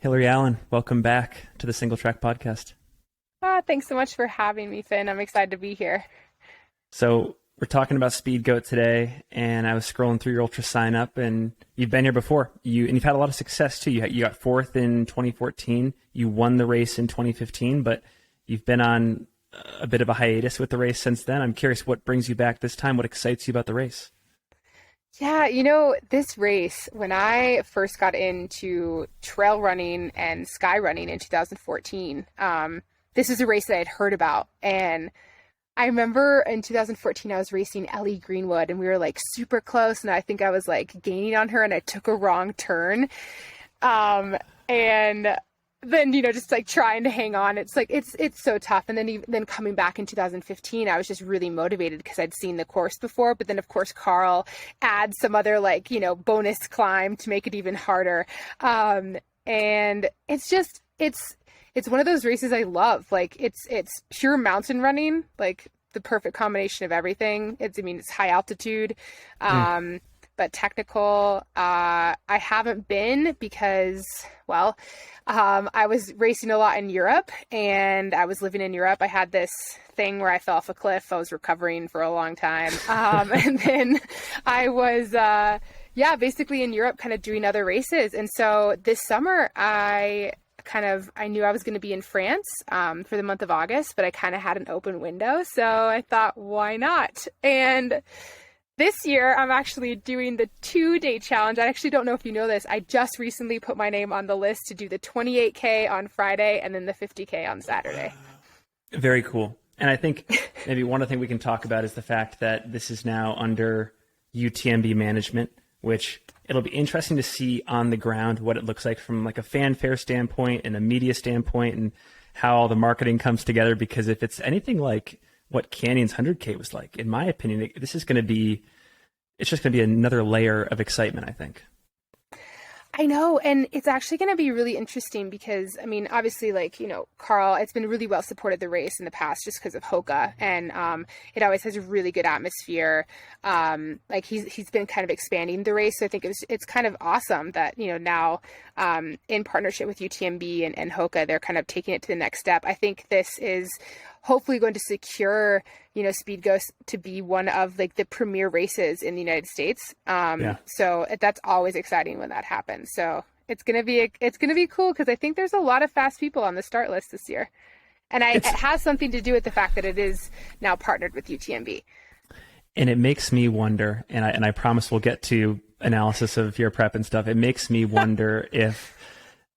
Hillary Allen, welcome back to the Single Track Podcast. Thanks so much for having me, Finn. I'm excited to be here. So we're talking about Speedgoat today, and I was scrolling through your ultra sign up, and you've been here before. You've had a lot of success too. You got fourth in 2014. You won the race in 2015, but you've been on a bit of a hiatus with the race since then. I'm curious what brings you back this time. What excites you about the race? Yeah, this race, when I first got into trail running and sky running in 2014, this is a race that I'd heard about. And I remember in 2014, I was racing Ellie Greenwood and we were like super close. And I think I was like gaining on her and I took a wrong turn. And then, just like trying to hang on. It's like, it's so tough. And then coming back in 2015, I was just really motivated because I'd seen the course before. But then of course, Carl adds some other bonus climb to make it even harder. And it's one of those races I love. Like it's pure mountain running, like the perfect combination of everything. It's high altitude, but technical. I haven't been because, I was racing a lot in Europe and I was living in Europe. I had this thing where I fell off a cliff. I was recovering for a long time. And then I was, basically in Europe kind of doing other races. And so this summer I knew I was going to be in France for the month of August, but I kind of had an open window. So I thought, why not? And this year, I'm actually doing the 2-day challenge. I actually don't know if you know this. I just recently put my name on the list to do the 28K on Friday and then the 50K on Saturday. Very cool. And I think maybe one other thing we can talk about is the fact that this is now under UTMB management, which it'll be interesting to see on the ground what it looks like from like a fanfare standpoint and a media standpoint and how all the marketing comes together. Because if it's anything like what Canyon's 100K was like, in my opinion, it's just going to be another layer of excitement, I think. I know. And it's actually going to be really interesting because, obviously, Carl, it's been really well supported the race in the past just because of Hoka. And it always has a really good atmosphere. He's been kind of expanding the race. So I think it's kind of awesome that, now in partnership with UTMB and Hoka, they're kind of taking it to the next step. I think this is hopefully going to secure, Speedgoat to be one of the premier races in the United States. So that's always exciting when that happens. So it's going to be cool because I think there's a lot of fast people on the start list this year. And it has something to do with the fact that it is now partnered with UTMB. And it makes me wonder, and I promise we'll get to analysis of your prep and stuff. It makes me wonder if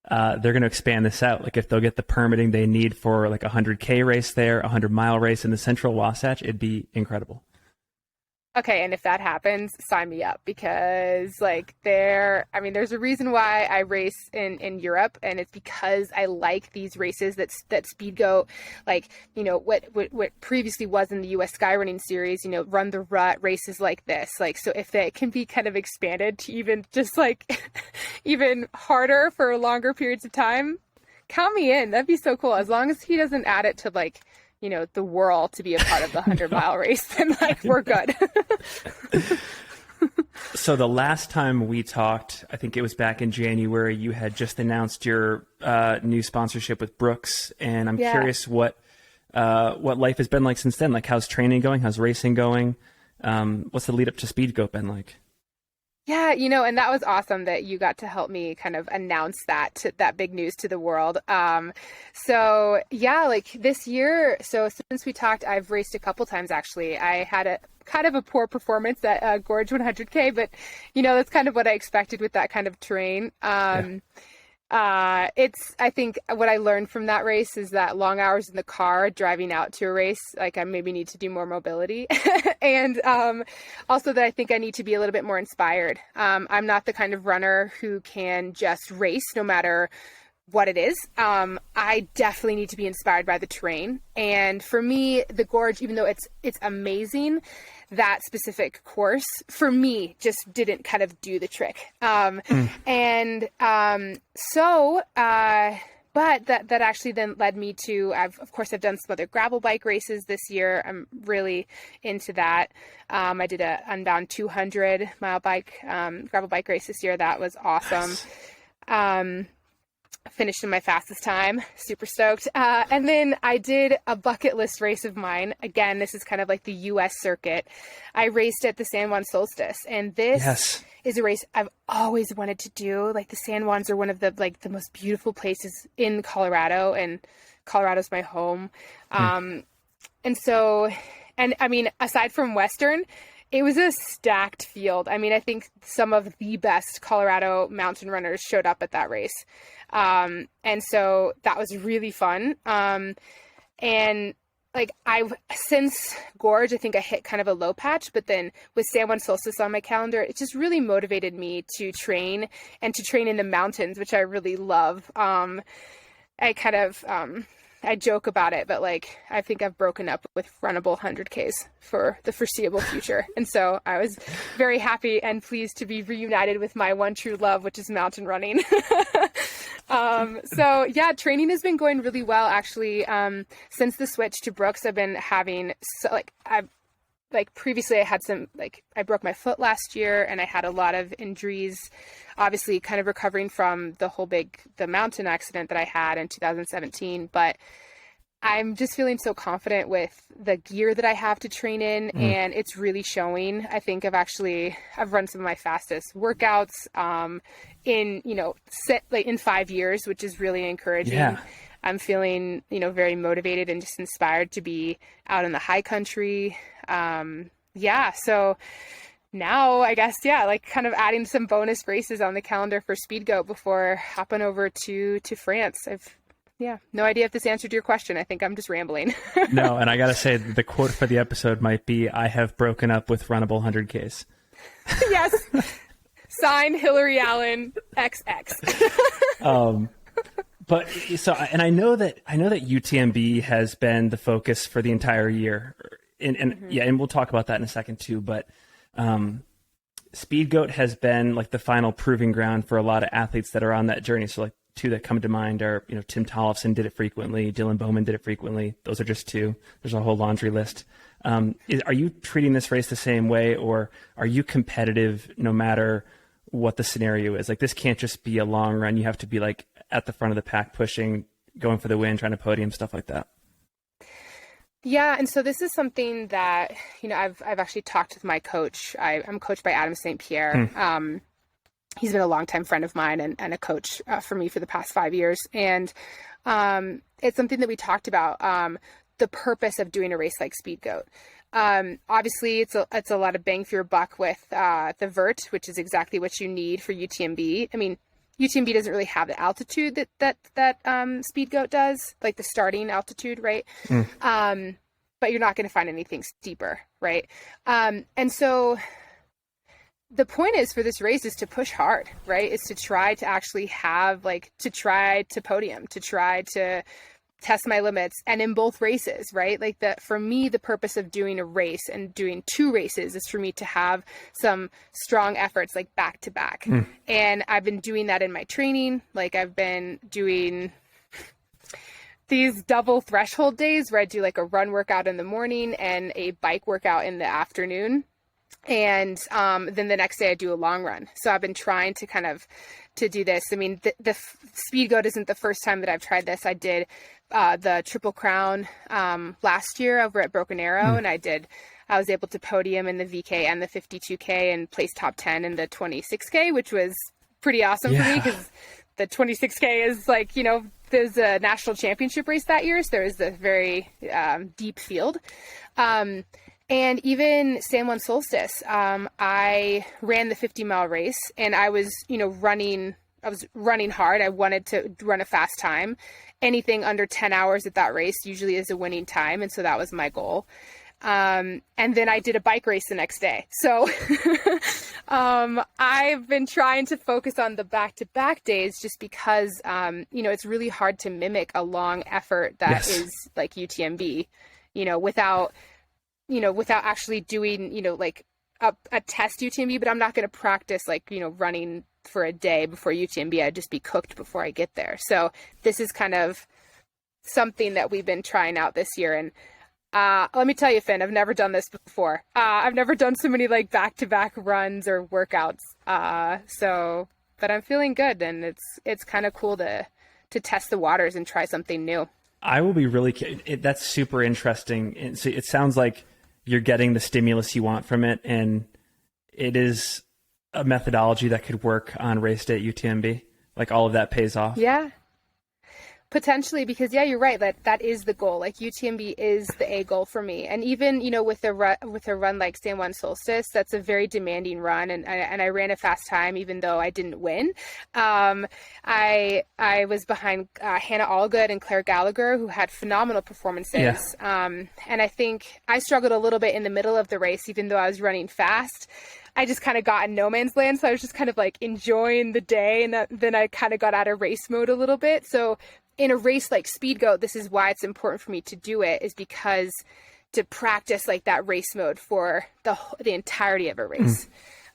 they're going to expand this out. Like if they'll get the permitting they need for like a 100K race there, a 100-mile race in the Central Wasatch, it'd be incredible. Okay, and if that happens, sign me up because there's a reason why I race in Europe, and it's because I like these races that Speedgoat, what previously was in the US Skyrunning series, Run the Rut races like this. So if they can be kind of expanded to even just even harder for longer periods of time, count me in. That'd be so cool. As long as he doesn't add it to the world to be a part of the 100-mile race, then we're good. So the last time we talked, I think it was back in January, you had just announced your new sponsorship with Brooks, and I'm curious what life has been like since then. Like, how's training going? How's racing going? What's the lead up to Speedgoat been like? Yeah, and that was awesome that you got to help me kind of announce that big news to the world. So yeah, this year, so since we talked, I've raced a couple times actually. I had a kind of a poor performance at Gorge 100K, but that's kind of what I expected with that kind of terrain. I think what I learned from that race is that long hours in the car driving out to a race, I maybe need to do more mobility and, also that I think I need to be a little bit more inspired. I'm not the kind of runner who can just race no matter what it is. I definitely need to be inspired by the terrain. And for me, the Gorge, even though it's amazing, that specific course for me just didn't kind of do the trick. But that actually then led me to, I've done some other gravel bike races this year. I'm really into that. I did a Unbound 200 mile gravel bike race this year. That was awesome. Nice. finished in my fastest time. Super stoked. And then I did a bucket list race of mine. Again, this is kind of like the US circuit. I raced at the San Juan Solstice, and this is a race I've always wanted to do. Like, the San Juans are one of the most beautiful places in Colorado, and Colorado's my home. And so, and I mean, aside from Western, it was a stacked field. I mean, I think some of the best Colorado mountain runners showed up at that race. And so that was really fun. And like, since Gorge, I think I hit kind of a low patch, but then with San Juan Solstice on my calendar, it just really motivated me to train, and to train in the mountains, which I really love. I joke about it, but like, I think I've broken up with runnable 100Ks for the foreseeable future. And so I was very happy and pleased to be reunited with my one true love, which is mountain running. So yeah, training has been going really well, actually. Since the switch to Brooks, I've been having, previously I had I broke my foot last year, and I had a lot of injuries, obviously kind of recovering from the mountain accident that I had in 2017. But I'm just feeling so confident with the gear that I have to train in, and it's really showing. I think I've run some of my fastest workouts, in 5 years, which is really encouraging. Yeah. I'm feeling, very motivated and just inspired to be out in the high country. So now I guess, kind of adding some bonus races on the calendar for Speedgoat before hopping over to France. No idea if this answered your question. I think I'm just rambling. No, and I got to say, the quote for the episode might be, "I have broken up with runnable 100Ks." Yes. Sign Hillary Allen XX. But so, and I know that UTMB has been the focus for the entire year, and we'll talk about that in a second too. But Speedgoat has been like the final proving ground for a lot of athletes that are on that journey. So like, two that come to mind are, Tim Tollefson did it frequently, Dylan Bowman did it frequently. Those are just two. There's a whole laundry list. Are you treating this race the same way, or are you competitive no matter what the scenario is? Like, this can't just be a long run. You have to be like at the front of the pack, pushing, going for the win, trying to podium, stuff like that. Yeah, and so this is something that, I've actually talked with my coach. I'm coached by Adam St. Pierre. He's been a longtime friend of mine and a coach for me for the past 5 years. And it's something that we talked about, the purpose of doing a race like Speedgoat. Obviously, it's a lot of bang for your buck with the vert, which is exactly what you need for UTMB. I mean, UTMB doesn't really have the altitude that Speedgoat does, like the starting altitude, right? But you're not going to find anything steeper, right? And so the point is for this race is to push hard, right? Is to try to actually to try to podium, to try to test my limits, and in both races, right? Like, for me, the purpose of doing a race and doing 2 races is for me to have some strong efforts, like back to back. And I've been doing that in my training. Like, I've been doing these double threshold days where I do like a run workout in the morning and a bike workout in the afternoon. And then the next day I do a long run. So I've been trying to do this. I mean, the Speedgoat isn't the first time that I've tried this. I did the Triple Crown last year over at Broken Arrow, and I was able to podium in the VK and the 52K and place top 10 in the 26K, which was pretty awesome for me, because the 26K is like, there's a national championship race that year. So there is a very deep field. And even San Juan Solstice, I ran the 50-mile race, and I was, running hard. I wanted to run a fast time. Anything under 10 hours at that race usually is a winning time. And so that was my goal. And then I did a bike race the next day. So I've been trying to focus on the back-to-back days, just because, it's really hard to mimic a long effort that is like UTMB, without actually doing, a test UTMB. But I'm not going to practice running for a day before UTMB. I'd just be cooked before I get there. So this is kind of something that we've been trying out this year. And let me tell you, Finn, I've never done this before. I've never done so many back-to-back runs or workouts. But I'm feeling good, and it's kind of cool to to test the waters and try something new. I will be really, that's super interesting. It sounds like you're getting the stimulus you want from it, and it is a methodology that could work on race day at UTMB. Like all of that pays off. Yeah. Potentially, because you're right. That is the goal. Like UTMB is the A goal for me. And even, with a run like San Juan Solstice, that's a very demanding run. And I ran a fast time, even though I didn't win. I was behind Hannah Allgood and Claire Gallagher, who had phenomenal performances. Yeah. And I think I struggled a little bit in the middle of the race, even though I was running fast. I just kind of got in no man's land. So I was just kind of like enjoying the day. And then I kind of got out of race mode a little bit. So in a race like Speedgoat, this is why it's important for me to do it, is because to practice like that race mode for the entirety of a race.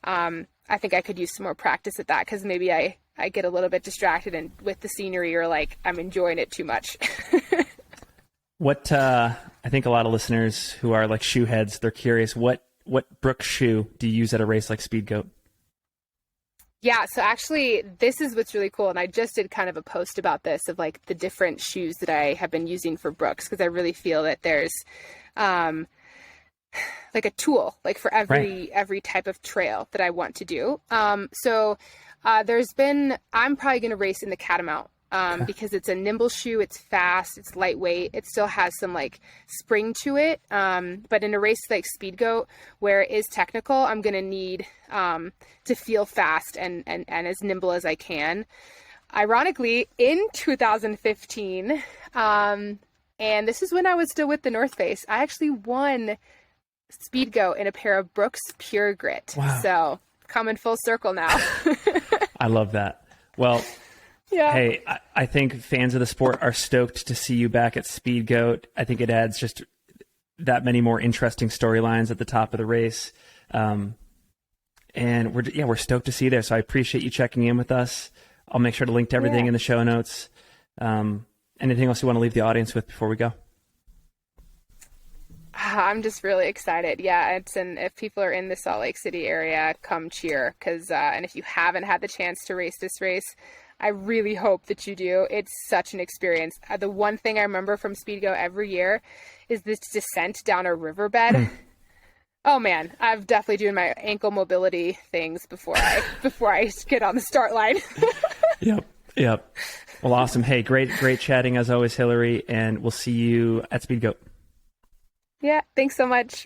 I think I could use some more practice at that, because maybe I get a little bit distracted and with the scenery, or like I'm enjoying it too much. What I think a lot of listeners who are like shoe heads, they're curious, what Brooks shoe do you use at a race like Speedgoat? Yeah, so actually, this is what's really cool. And I just did kind of a post about this, of like the different shoes that I have been using for Brooks, because I really feel that there's like a tool, like for every type of trail that I want to do. I'm probably going to race in the Catamount. Because it's a nimble shoe, it's fast, it's lightweight, it still has some like spring to it. But in a race like Speedgoat, where it is technical, I'm going to need to feel fast and as nimble as I can. Ironically, in 2015, and this is when I was still with the North Face, I actually won Speedgoat in a pair of Brooks Pure Grit. Wow. So coming full circle now. I love that. Well, yeah. Hey, I think fans of the sport are stoked to see you back at Speedgoat. I think it adds just that many more interesting storylines at the top of the race. And we're stoked to see you there. So I appreciate you checking in with us. I'll make sure to link to everything in the show notes. Anything else you want to leave the audience with before we go? I'm just really excited. Yeah, and if people are in the Salt Lake City area, come cheer. And if you haven't had the chance to race this race, I really hope that you do. It's such an experience. The one thing I remember from Speedgoat every year is this descent down a riverbed. Oh man, I'm definitely doing my ankle mobility things before I get on the start line. Yep. Well, awesome. Hey, great chatting as always, Hillary, and we'll see you at Speedgoat. Yeah, thanks so much.